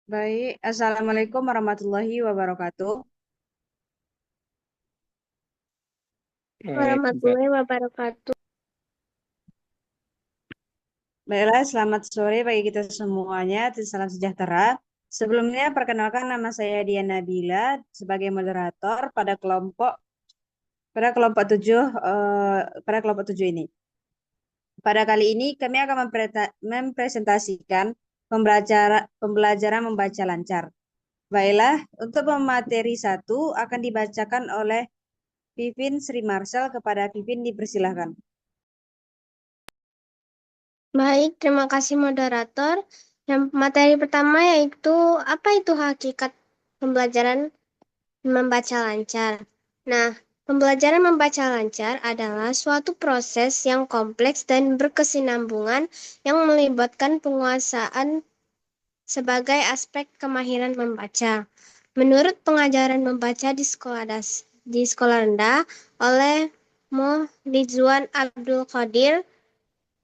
Baik, Assalamualaikum warahmatullahi wabarakatuh. Warahmatullahi wabarakatuh. Baiklah, selamat sore bagi kita semuanya. Salam sejahtera. Sebelumnya, perkenalkan nama saya Diana Nabila sebagai moderator pada kelompok 7 pada kelompok 7 ini. Pada kali ini kami akan mempresentasikan pembelajaran membaca lancar. Baiklah, untuk pemateri satu akan dibacakan oleh Pipin Sri Marcel. Kepada Pipin dipersilahkan. Baik, terima kasih moderator. Yang materi pertama yaitu apa itu hakikat pembelajaran membaca lancar. Nah, pembelajaran membaca lancar adalah suatu proses yang kompleks dan berkesinambungan yang melibatkan penguasaan sebagai aspek kemahiran membaca. Menurut pengajaran membaca di sekolah rendah oleh Mo Rizwan Abdul Qadir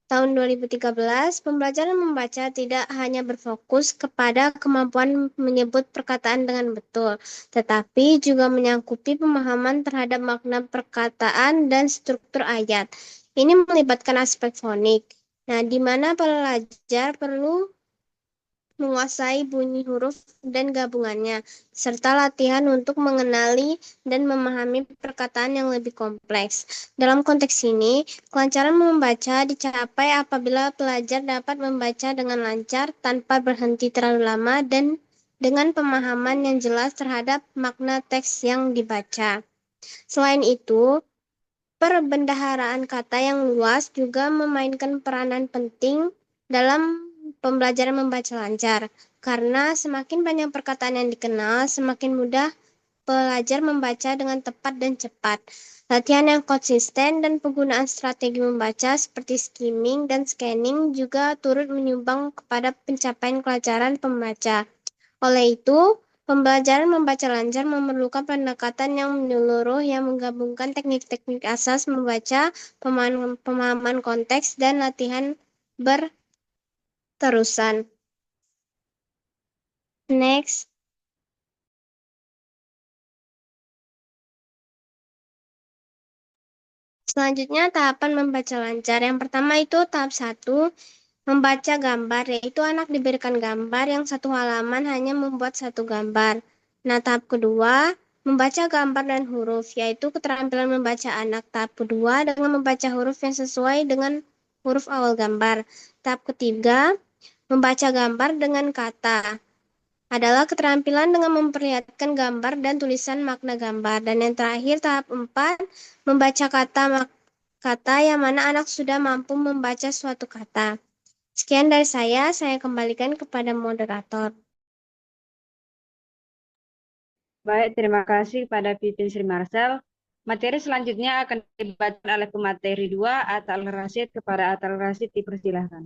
tahun 2013, pembelajaran membaca tidak hanya berfokus kepada kemampuan menyebut perkataan dengan betul, tetapi juga menyangkupi pemahaman terhadap makna perkataan dan struktur ayat. Ini melibatkan aspek fonik. Nah, di mana pelajar perlu menguasai bunyi huruf dan gabungannya, serta latihan untuk mengenali dan memahami perkataan yang lebih kompleks. Dalam konteks ini, kelancaran membaca dicapai apabila pelajar dapat membaca dengan lancar tanpa berhenti terlalu lama dan dengan pemahaman yang jelas terhadap makna teks yang dibaca. Selain itu, perbendaharaan kata yang luas juga memainkan peranan penting dalam pembelajaran membaca lancar, karena semakin banyak perkataan yang dikenal, semakin mudah pelajar membaca dengan tepat dan cepat. Latihan yang konsisten dan penggunaan strategi membaca seperti skimming dan scanning juga turut menyumbang kepada pencapaian kelancaran pembaca. Oleh itu, pembelajaran membaca lancar memerlukan pendekatan yang menyeluruh yang menggabungkan teknik-teknik asas membaca, pemahaman konteks, dan latihan berterusan. Next. Selanjutnya, tahapan membaca lancar. Yang pertama itu tahap 1, membaca gambar, yaitu anak diberikan gambar yang satu halaman hanya membuat satu gambar. Nah, tahap kedua, membaca gambar dan huruf, yaitu keterampilan membaca anak. Tahap kedua, dengan membaca huruf yang sesuai dengan huruf awal gambar. Tahap ketiga, membaca gambar dengan kata adalah keterampilan dengan memperlihatkan gambar dan tulisan makna gambar. Dan yang terakhir, tahap 4, membaca kata yang mana anak sudah mampu membaca suatu kata. Sekian dari saya kembalikan kepada moderator. Baik, terima kasih pada Pipin Sri Marcel. Materi selanjutnya akan dibacakan oleh pemateri 2, Atal Rasid. Kepada Atal Rasid dipersilahkan.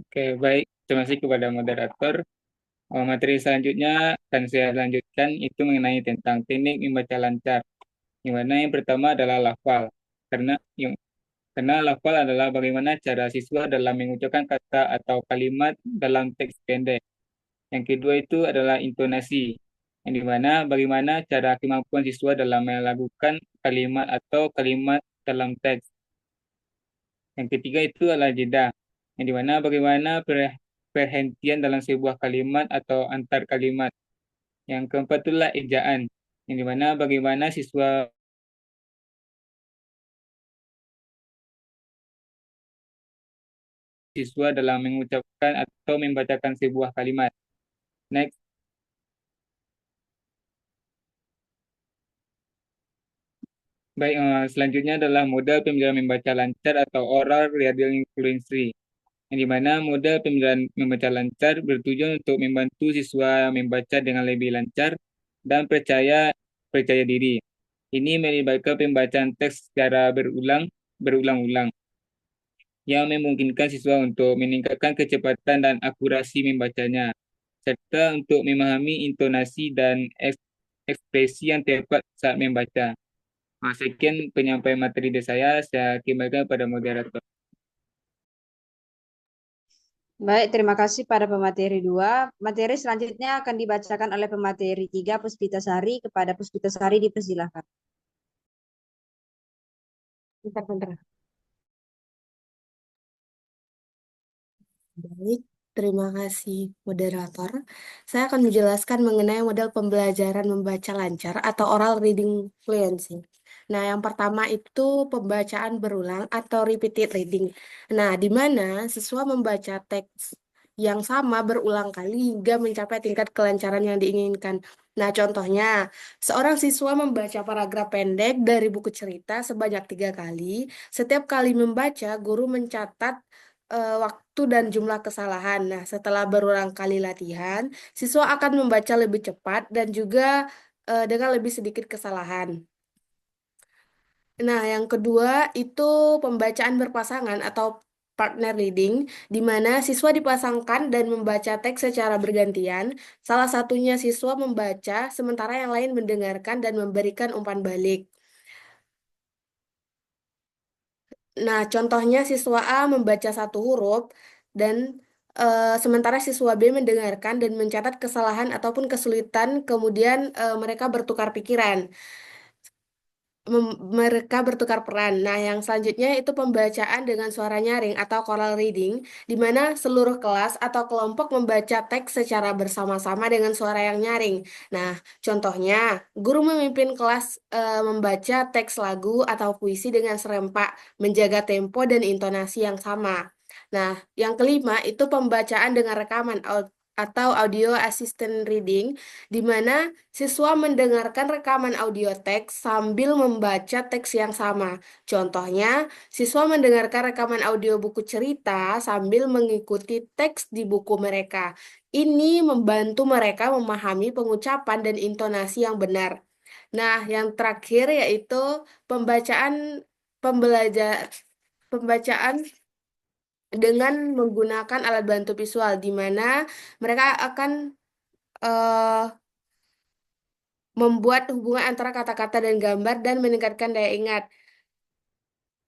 Oke, baik. Terima kasih kepada moderator. Materi selanjutnya akan saya lanjutkan itu mengenai tentang teknik membaca lancar. Yang mana yang pertama adalah lafal. Karena yang karena lafal adalah bagaimana cara siswa dalam mengucapkan kata atau kalimat dalam teks pendek. Yang kedua itu adalah intonasi. Yang dimana bagaimana cara kemampuan siswa dalam melakukan kalimat atau kalimat dalam teks. Yang ketiga itu adalah jeda, yang dimana bagaimana perhentian dalam sebuah kalimat atau antar kalimat. Yang keempat itulah ejaan, yang dimana bagaimana siswa dalam mengucapkan atau membacakan sebuah kalimat. Next, baik, selanjutnya adalah modal pembelajaran membaca lancar atau oral reading fluency, yang dimana modal pembelajaran membaca lancar bertujuan untuk membantu siswa membaca dengan lebih lancar dan percaya diri. Ini melibatkan pembacaan teks secara berulang-ulang, yang memungkinkan siswa untuk meningkatkan kecepatan dan akurasi membacanya, serta untuk memahami intonasi dan ekspresi yang tepat saat membaca. Sekian penyampaian materi dari saya kembalikan pada moderator. Baik, terima kasih pada pemateri 2. Materi selanjutnya akan dibacakan oleh pemateri 3, Puspitasari. Kepada Puspitasari dipersilahkan. Bentar-bentar. Baik, terima kasih moderator. Saya akan menjelaskan mengenai model pembelajaran membaca lancar atau oral reading fluency. Nah, yang pertama itu pembacaan berulang atau repeated reading. Nah, di mana siswa membaca teks yang sama berulang kali hingga mencapai tingkat kelancaran yang diinginkan. Nah, contohnya, seorang siswa membaca paragraf pendek dari buku cerita sebanyak 3 kali. Setiap kali membaca, guru mencatat waktu dan jumlah kesalahan. Nah, setelah berulang kali latihan, siswa akan membaca lebih cepat dan juga dengan lebih sedikit kesalahan. Nah, yang kedua itu pembacaan berpasangan atau partner reading, di mana siswa dipasangkan dan membaca teks secara bergantian. Salah satunya siswa membaca, sementara yang lain mendengarkan dan memberikan umpan balik. Nah, contohnya siswa A membaca satu huruf dan sementara siswa B mendengarkan dan mencatat kesalahan ataupun kesulitan, kemudian mereka bertukar pikiran. Mereka bertukar peran. Nah, yang selanjutnya itu pembacaan dengan suara nyaring atau choral reading, di mana seluruh kelas atau kelompok membaca teks secara bersama-sama dengan suara yang nyaring. Nah, contohnya, guru memimpin kelas membaca teks lagu atau puisi dengan serempak, menjaga tempo dan intonasi yang sama. Nah, yang kelima itu pembacaan dengan rekaman atau audio assistant reading, di mana siswa mendengarkan rekaman audio teks sambil membaca teks yang sama. Contohnya, siswa mendengarkan rekaman audio buku cerita sambil mengikuti teks di buku mereka. Ini membantu mereka memahami pengucapan dan intonasi yang benar. Nah, yang terakhir yaitu pembacaan pembelajar pembacaan dengan menggunakan alat bantu visual, di mana mereka akan eh, membuat hubungan antara kata-kata dan gambar dan meningkatkan daya ingat.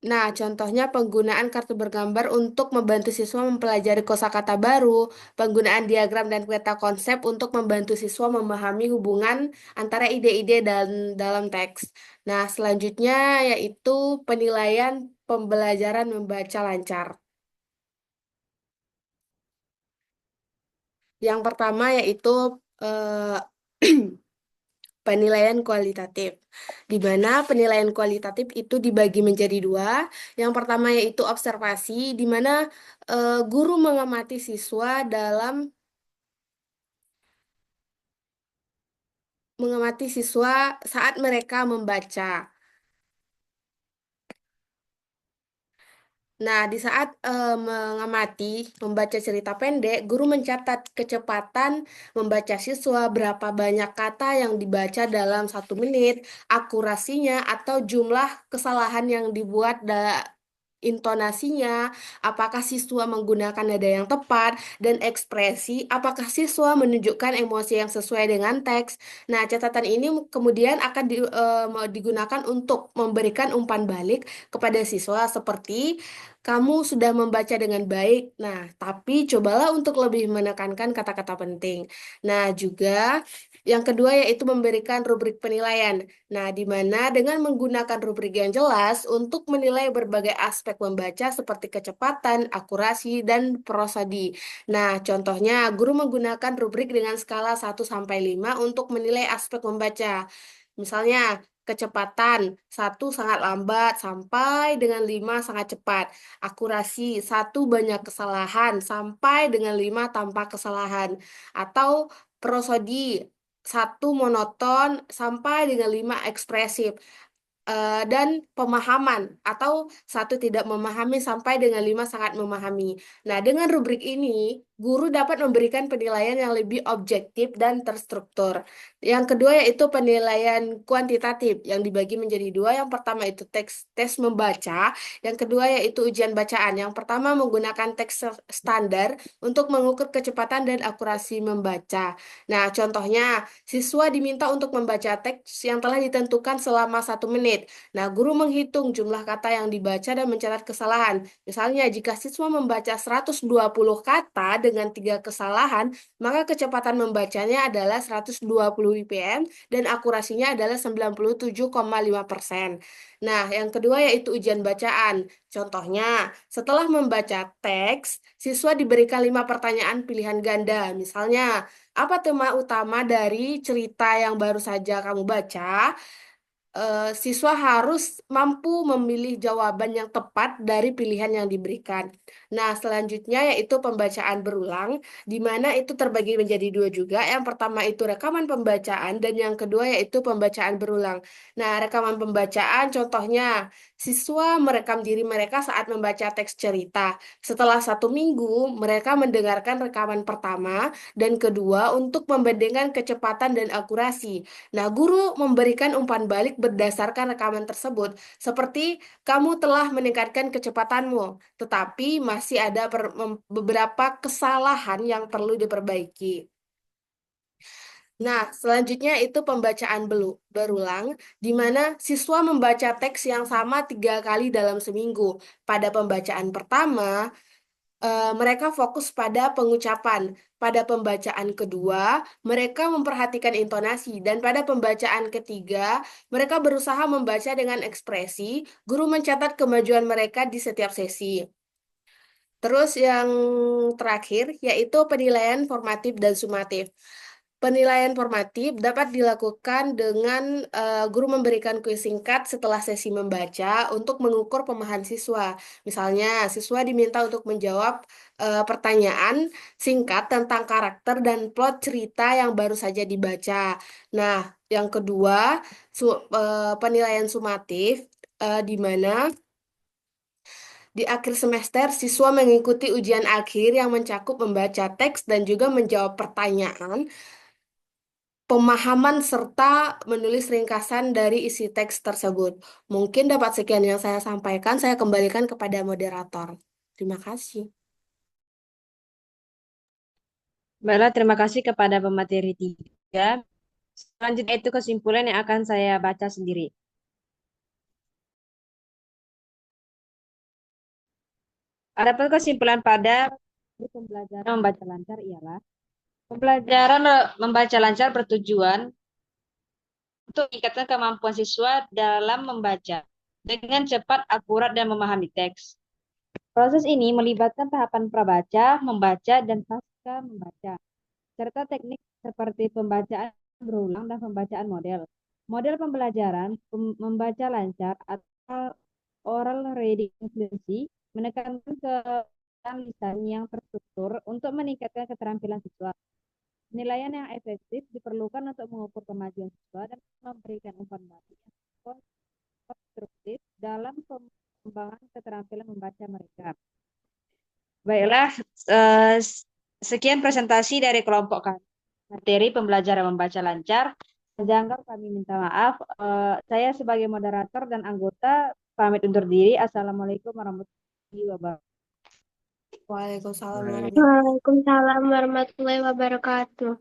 Nah, contohnya penggunaan kartu bergambar untuk membantu siswa mempelajari kosakata baru, penggunaan diagram dan peta konsep untuk membantu siswa memahami hubungan antara ide-ide dan dalam teks. Nah, selanjutnya yaitu penilaian pembelajaran membaca lancar. Yang pertama yaitu eh, penilaian kualitatif, di mana penilaian kualitatif itu dibagi menjadi dua. Yang pertama yaitu observasi, di mana guru mengamati siswa dalam mengamati siswa saat mereka membaca. Nah, di saat mengamati, membaca cerita pendek, guru mencatat kecepatan membaca siswa, berapa banyak kata yang dibaca dalam 1 menit, akurasinya, atau jumlah kesalahan yang dibuat intonasinya, apakah siswa menggunakan nada yang tepat, dan ekspresi, apakah siswa menunjukkan emosi yang sesuai dengan teks. Nah, catatan ini kemudian akan digunakan untuk memberikan umpan balik kepada siswa seperti kamu sudah membaca dengan baik. Nah, tapi cobalah untuk lebih menekankan kata-kata penting. Nah, juga yang kedua yaitu memberikan rubrik penilaian. Nah, di mana dengan menggunakan rubrik yang jelas untuk menilai berbagai aspek membaca seperti kecepatan, akurasi, dan prosodi. Nah, contohnya guru menggunakan rubrik dengan skala 1 sampai 5 untuk menilai aspek membaca. Misalnya, kecepatan 1 sangat lambat sampai dengan 5 sangat cepat. Akurasi 1 banyak kesalahan sampai dengan 5 tanpa kesalahan. Atau prosodi 1 monoton sampai dengan 5 ekspresif. Dan pemahaman atau 1 tidak memahami sampai dengan 5 sangat memahami. Nah, dengan rubrik ini guru dapat memberikan penilaian yang lebih objektif dan terstruktur. Yang kedua yaitu penilaian kuantitatif yang dibagi menjadi dua. Yang pertama itu tes membaca, yang kedua yaitu ujian bacaan. Yang pertama menggunakan teks standar untuk mengukur kecepatan dan akurasi membaca. Nah, contohnya siswa diminta untuk membaca teks yang telah ditentukan selama 1 menit. Nah, guru menghitung jumlah kata yang dibaca dan mencatat kesalahan. Misalnya, jika siswa membaca 120 kata dengan 3 kesalahan, maka kecepatan membacanya adalah 120 bpm dan akurasinya adalah 97,5%. Nah, yang kedua yaitu ujian bacaan. Contohnya, setelah membaca teks, siswa diberikan 5 pertanyaan pilihan ganda. Misalnya, apa tema utama dari cerita yang baru saja kamu baca? Siswa harus mampu memilih jawaban yang tepat dari pilihan yang diberikan. Nah, selanjutnya yaitu pembacaan berulang, di mana itu terbagi menjadi dua juga. Yang pertama itu rekaman pembacaan, dan yang kedua yaitu pembacaan berulang. Nah, rekaman pembacaan contohnya, siswa merekam diri mereka saat membaca teks cerita. Setelah 1 minggu, mereka mendengarkan rekaman pertama dan kedua untuk membandingkan kecepatan dan akurasi. Nah, guru memberikan umpan balik berdasarkan rekaman tersebut, seperti kamu telah meningkatkan kecepatanmu, tetapi masih ada beberapa kesalahan yang perlu diperbaiki. Nah, selanjutnya itu pembacaan berulang, di mana siswa membaca teks yang sama 3 kali dalam seminggu. Pada pembacaan pertama, mereka fokus pada pengucapan. Pada pembacaan kedua, mereka memperhatikan intonasi. Dan pada pembacaan ketiga, mereka berusaha membaca dengan ekspresi. Guru mencatat kemajuan mereka di setiap sesi. Terus yang terakhir, yaitu penilaian formatif dan sumatif. Penilaian formatif dapat dilakukan dengan guru memberikan kuis singkat setelah sesi membaca untuk mengukur pemahaman siswa. Misalnya, siswa diminta untuk menjawab pertanyaan singkat tentang karakter dan plot cerita yang baru saja dibaca. Nah, yang kedua, penilaian sumatif, di mana di akhir semester, siswa mengikuti ujian akhir yang mencakup membaca teks dan juga menjawab pertanyaan, pemahaman, serta menulis ringkasan dari isi teks tersebut. Mungkin dapat sekian yang saya sampaikan, saya kembalikan kepada moderator. Terima kasih. Baiklah, terima kasih kepada pemateri 3. Selanjutnya itu kesimpulan yang akan saya baca sendiri. Adapun kesimpulan pada pembelajaran membaca lancar ialah pembelajaran membaca lancar bertujuan untuk meningkatkan kemampuan siswa dalam membaca dengan cepat, akurat, dan memahami teks. Proses ini melibatkan tahapan prabaca, membaca, dan pasca membaca, serta teknik seperti pembacaan berulang dan pembacaan model. Model pembelajaran membaca lancar atau oral reading fluency menekankan lisan yang terstruktur untuk meningkatkan keterampilan siswa. Penilaian yang efektif diperlukan untuk mengukur kemajuan siswa dan memberikan umpan balik yang konstruktif dalam pengembangan keterampilan membaca mereka. Baiklah, sekian presentasi dari kelompok kami. Materi pembelajaran membaca lancar. Sejangkau kami minta maaf. Saya sebagai moderator dan anggota pamit undur diri. Assalamualaikum warahmatullahi wabarakatuh. Waalaikumsalam Baik. warahmatullahi wabarakatuh. Waalaikumsalam warahmatullahi wabarakatuh.